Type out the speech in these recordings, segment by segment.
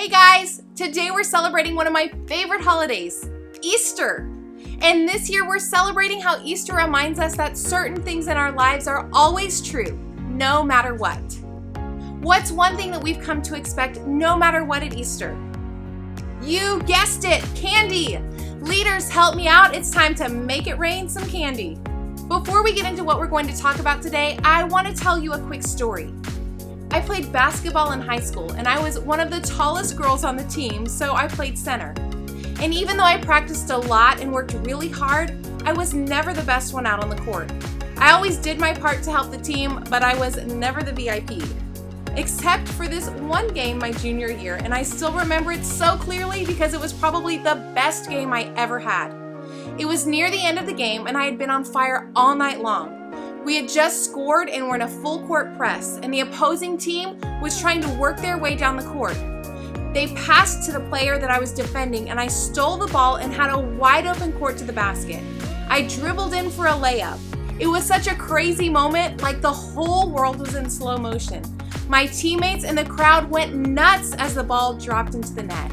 Hey guys, today we're celebrating one of my favorite holidays, Easter. And this year we're celebrating how Easter reminds us that certain things in our lives are always true, no matter what. What's one thing that we've come to expect no matter what at Easter? You guessed it, candy. Leaders, help me out. It's time to make it rain some candy. Before we get into what we're going to talk about today, I want to tell you a quick story. I played basketball in high school, and I was one of the tallest girls on the team, so I played center. And even though I practiced a lot and worked really hard, I was never the best one out on the court. I always did my part to help the team, but I was never the VIP. Except for this one game my junior year, and I still remember it so clearly because it was probably the best game I ever had. It was near the end of the game, and I had been on fire all night long. We had just scored and were in a full court press, and the opposing team was trying to work their way down the court. They passed to the player that I was defending, and I stole the ball and had a wide open court to the basket. I dribbled in for a layup. It was such a crazy moment, like the whole world was in slow motion. My teammates and the crowd went nuts as the ball dropped into the net.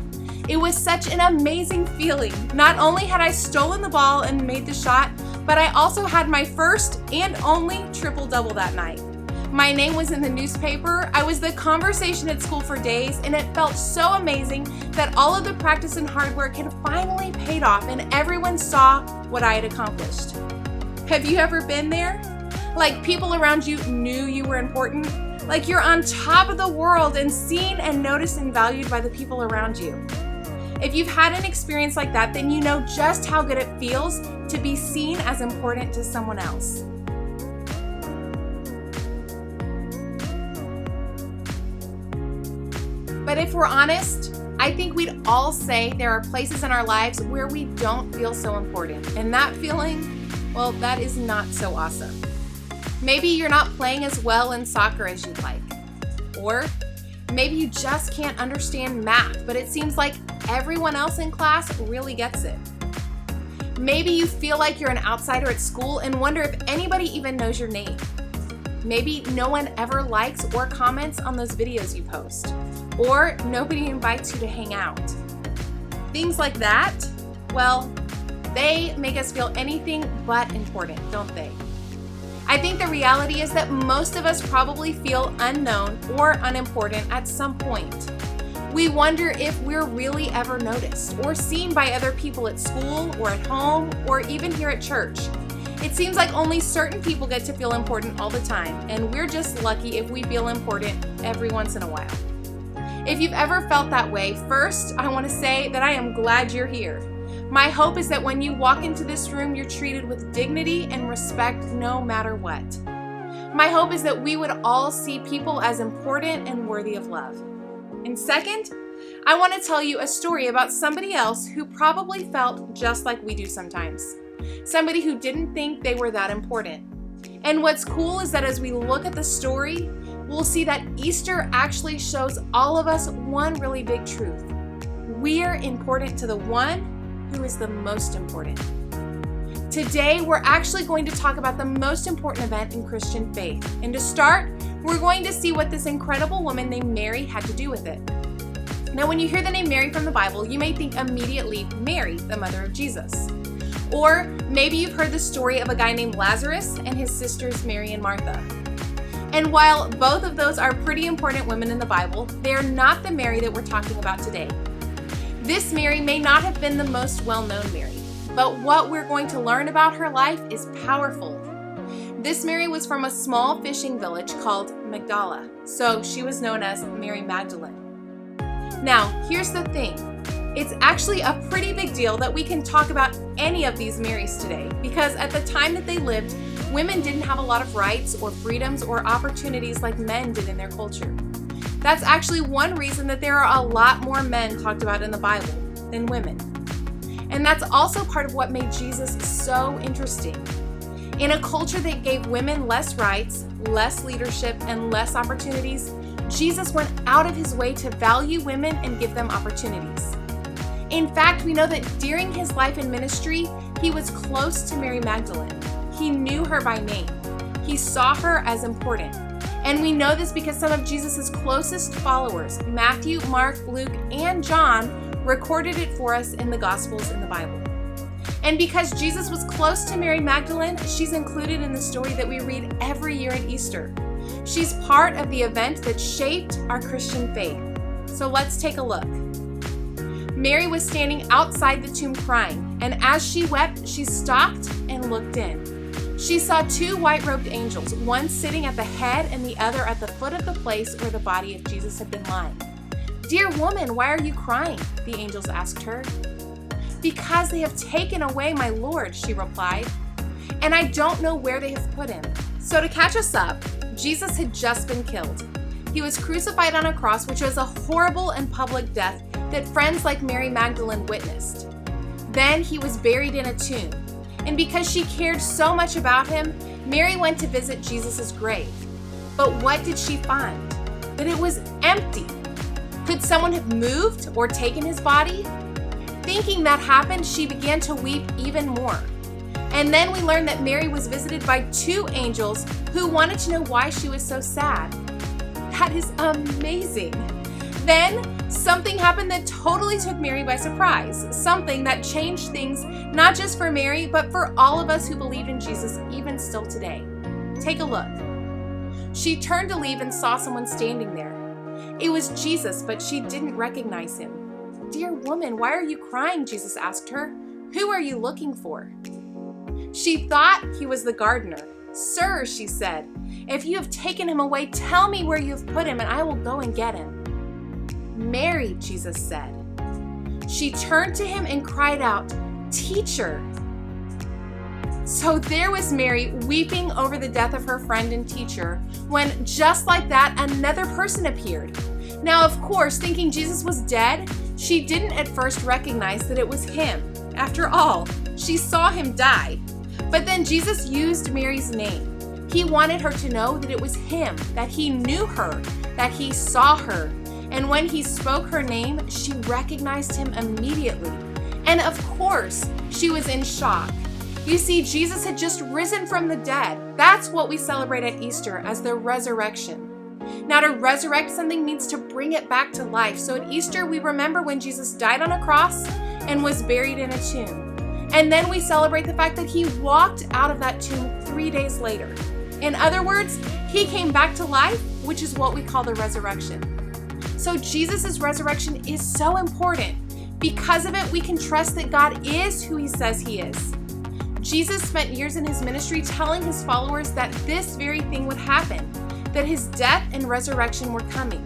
It was such an amazing feeling. Not only had I stolen the ball and made the shot, but I also had my first and only triple-double that night. My name was in the newspaper, I was the conversation at school for days, and it felt so amazing that all of the practice and hard work had finally paid off and everyone saw what I had accomplished. Have you ever been there? Like people around you knew you were important? Like you're on top of the world and seen and noticed and valued by the people around you. If you've had an experience like that, then you know just how good it feels to be seen as important to someone else. But if we're honest, I think we'd all say there are places in our lives where we don't feel so important. And that feeling, well, that is not so awesome. Maybe you're not playing as well in soccer as you'd like. Or maybe you just can't understand math, but it seems like everyone else in class really gets it. Maybe you feel like you're an outsider at school and wonder if anybody even knows your name. Maybe no one ever likes or comments on those videos you post. Or nobody invites you to hang out. Things like that, well, they make us feel anything but important, don't they? I think the reality is that most of us probably feel unknown or unimportant at some point. We wonder if we're really ever noticed or seen by other people at school or at home or even here at church. It seems like only certain people get to feel important all the time, and we're just lucky if we feel important every once in a while. If you've ever felt that way, first, I want to say that I am glad you're here. My hope is that when you walk into this room, you're treated with dignity and respect no matter what. My hope is that we would all see people as important and worthy of love. And second, I want to tell you a story about somebody else who probably felt just like we do sometimes. Somebody who didn't think they were that important. And what's cool is that as we look at the story, we'll see that Easter actually shows all of us one really big truth. We're important to the one who is the most important. Today, we're actually going to talk about the most important event in Christian faith. And to start, we're going to see what this incredible woman named Mary had to do with it. Now, when you hear the name Mary from the Bible, you may think immediately Mary, the mother of Jesus. Or maybe you've heard the story of a guy named Lazarus and his sisters Mary and Martha. And while both of those are pretty important women in the Bible, they are not the Mary that we're talking about today. This Mary may not have been the most well-known Mary, but what we're going to learn about her life is powerful. This Mary was from a small fishing village called Magdala, so she was known as Mary Magdalene. Now, here's the thing. It's actually a pretty big deal that we can talk about any of these Marys today, because at the time that they lived, women didn't have a lot of rights or freedoms or opportunities like men did in their culture. That's actually one reason that there are a lot more men talked about in the Bible than women. And that's also part of what made Jesus so interesting. In a culture that gave women less rights, less leadership, and less opportunities, Jesus went out of his way to value women and give them opportunities. In fact, we know that during his life and ministry, he was close to Mary Magdalene. He knew her by name. He saw her as important. And we know this because some of Jesus' closest followers, Matthew, Mark, Luke, and John, recorded it for us in the Gospels in the Bible. And because Jesus was close to Mary Magdalene, she's included in the story that we read every year at Easter. She's part of the event that shaped our Christian faith. So let's take a look. Mary was standing outside the tomb crying, and as she wept, she stopped and looked in. She saw two white-robed angels, one sitting at the head and the other at the foot of the place where the body of Jesus had been lying. "Dear woman, why are you crying?" the angels asked her. "Because they have taken away my Lord," she replied, "and I don't know where they have put him." So to catch us up, Jesus had just been killed. He was crucified on a cross, which was a horrible and public death that friends like Mary Magdalene witnessed. Then he was buried in a tomb. And because she cared so much about him, Mary went to visit Jesus' grave. But what did she find? That it was empty. Could someone have moved or taken his body? Thinking that happened, she began to weep even more. And then we learned that Mary was visited by two angels who wanted to know why she was so sad. That is amazing. Then something happened that totally took Mary by surprise, something that changed things not just for Mary, but for all of us who believe in Jesus even still today. Take a look. She turned to leave and saw someone standing there. It was Jesus, but she didn't recognize him. "Dear woman, why are you crying?" Jesus asked her. "Who are you looking for?" She thought he was the gardener. "Sir," she said, "if you have taken him away, tell me where you have put him and I will go and get him." "Mary," Jesus said. She turned to him and cried out, "Teacher." So there was Mary weeping over the death of her friend and teacher when, just like that, another person appeared. Now, of course, thinking Jesus was dead, she didn't at first recognize that it was him. After all, she saw him die. But then Jesus used Mary's name. He wanted her to know that it was him, that he knew her, that he saw her. And when he spoke her name, she recognized him immediately. And of course, she was in shock. You see, Jesus had just risen from the dead. That's what we celebrate at Easter as the resurrection. Now, to resurrect something means to bring it back to life. So at Easter, we remember when Jesus died on a cross and was buried in a tomb. And then we celebrate the fact that he walked out of that tomb 3 days later. In other words, he came back to life, which is what we call the resurrection. So Jesus' resurrection is so important. Because of it, we can trust that God is who he says he is. Jesus spent years in his ministry telling his followers that this very thing would happen, that his death and resurrection were coming,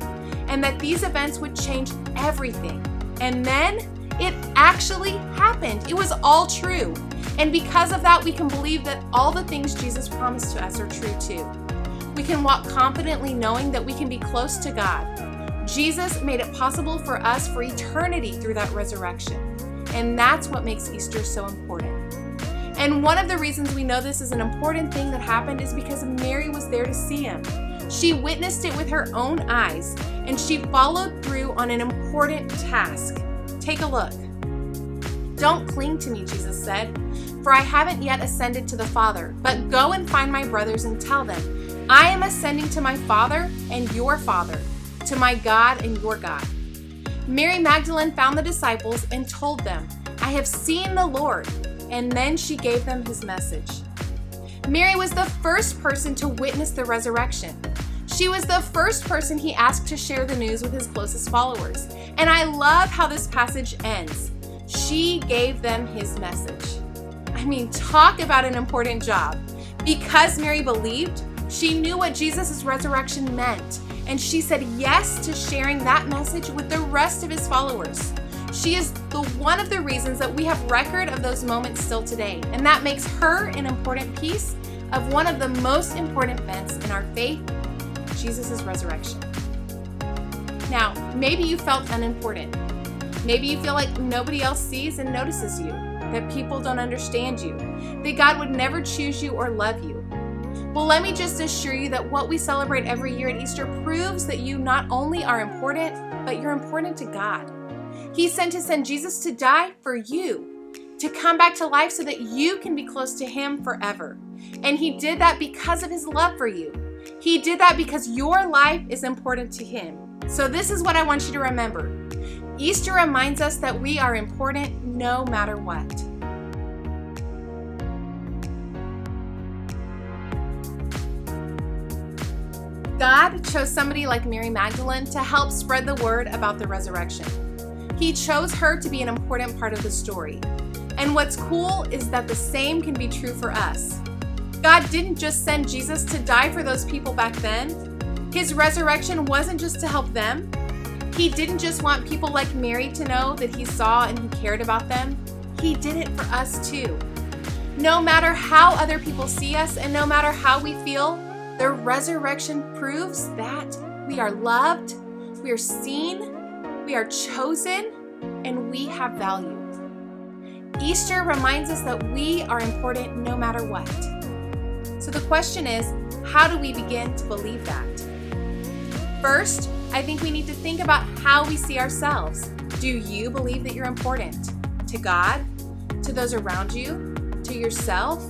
and that these events would change everything. And then it actually happened. It was all true. And because of that, we can believe that all the things Jesus promised to us are true too. We can walk confidently knowing that we can be close to God. Jesus made it possible for us for eternity through that resurrection. And that's what makes Easter so important. And one of the reasons we know this is an important thing that happened is because Mary was there to see him. She witnessed it with her own eyes, and she followed through on an important task. Take a look. "Don't cling to me," Jesus said, "for I haven't yet ascended to the Father, but go and find my brothers and tell them, I am ascending to my Father and your Father, to my God and your God." Mary Magdalene found the disciples and told them, "I have seen the Lord," and then she gave them his message. Mary was the first person to witness the resurrection. She was the first person he asked to share the news with his closest followers. And I love how this passage ends. She gave them his message. I mean, talk about an important job. Because Mary believed, she knew what Jesus' resurrection meant, and she said yes to sharing that message with the rest of his followers. She is one of the reasons that we have record of those moments still today, and that makes her an important piece of one of the most important events in our faith, Jesus' resurrection. Now, maybe you felt unimportant. Maybe you feel like nobody else sees and notices you, that people don't understand you, that God would never choose you or love you. Well, let me just assure you that what we celebrate every year at Easter proves that you not only are important, but you're important to God. He sent his son Jesus to die for you, to come back to life so that you can be close to him forever. And he did that because of his love for you. He did that because your life is important to him. So this is what I want you to remember. Easter reminds us that we are important no matter what. God chose somebody like Mary Magdalene to help spread the word about the resurrection. He chose her to be an important part of the story. And what's cool is that the same can be true for us. God didn't just send Jesus to die for those people back then. His resurrection wasn't just to help them. He didn't just want people like Mary to know that he saw and he cared about them. He did it for us too. No matter how other people see us and no matter how we feel, the resurrection proves that we are loved, we are seen, we are chosen, and we have value. Easter reminds us that we are important no matter what. So the question is, how do we begin to believe that? First, I think we need to think about how we see ourselves. Do you believe that you're important? To God? To those around you? To yourself?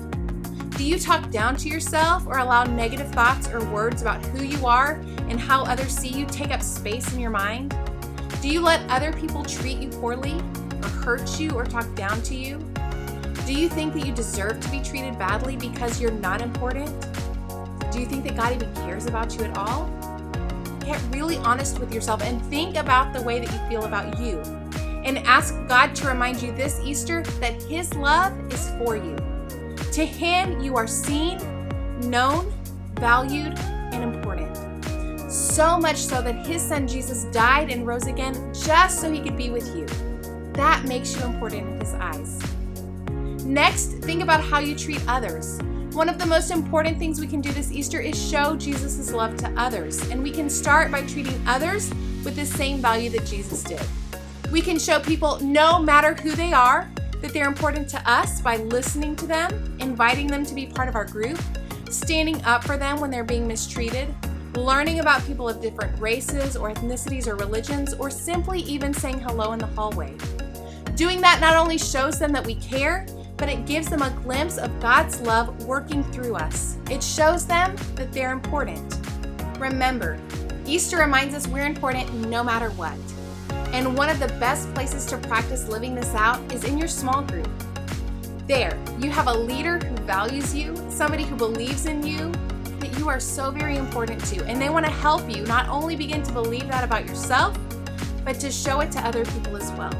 Do you talk down to yourself or allow negative thoughts or words about who you are and how others see you take up space in your mind? Do you let other people treat you poorly or hurt you or talk down to you? Do you think that you deserve to be treated badly because you're not important? Do you think that God even cares about you at all? Get really honest with yourself and think about the way that you feel about you. And ask God to remind you this Easter that his love is for you. To him, you are seen, known, valued, and important. So much so that his son Jesus died and rose again just so he could be with you. That makes you important in his eyes. Next, think about how you treat others. One of the most important things we can do this Easter is show Jesus' love to others. And we can start by treating others with the same value that Jesus did. We can show people, no matter who they are, that they're important to us by listening to them, inviting them to be part of our group, standing up for them when they're being mistreated, learning about people of different races or ethnicities or religions, or simply even saying hello in the hallway. Doing that not only shows them that we care, but it gives them a glimpse of God's love working through us. It shows them that they're important. Remember, Easter reminds us we're important no matter what. And one of the best places to practice living this out is in your small group. There, you have a leader who values you, somebody who believes in you, that you are so very important to, and they want to help you not only begin to believe that about yourself, but to show it to other people as well.